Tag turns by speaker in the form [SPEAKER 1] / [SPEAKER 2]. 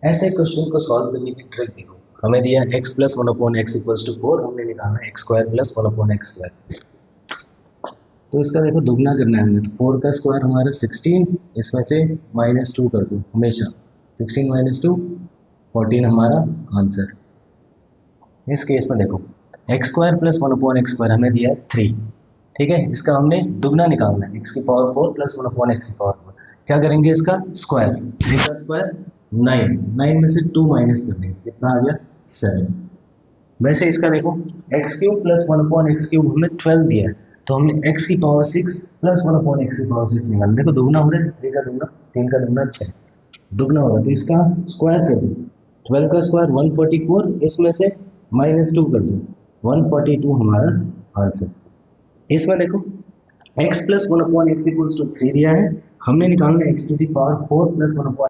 [SPEAKER 1] ऐसे क्वेश्चन को सॉल्व करने की ट्रिक देखो, हमें दिया x plus one upon x equals to 4, हमने निकालना है x square plus one upon x square. तो इसका देखो दुगना करना है हमने, तो 4 का स्क्वायर हमारा 16, इसमें से -2 कर दो हमेशा, 16 माइनस टू 14 हमारा आंसर। इस केस में देखो x square plus one upon x square हमें दिया है 3, ठीक है, इसका हमने दुगना निकालना है, एक्स की power 4 plus one upon x की पावर 4। क्या करेंगे इसका स्क्वायर, 3 का स्क्वायर 9, 9 में से 2 माइनस कर देंगे, कितना आ गया 7। वैसे इसका देखो x cube plus one upon x cube हमें 12 दिया है, तो हमने एक्स की power 6 plus one upon x की पावर 6 निकाल, देखो दुगना हो रहा है, 3 का दुगना 3 का दुगना 6, दुगना होगा तो इसका स्क्वायर कर दो, 12 का स्क्वायर 144, इसमें से -2 कर दो, 142 हमारा आंसर। इसमें देखो x plus one upon x equals to 3 दिया है, हमने निकालना है x to the power 4 plus one upon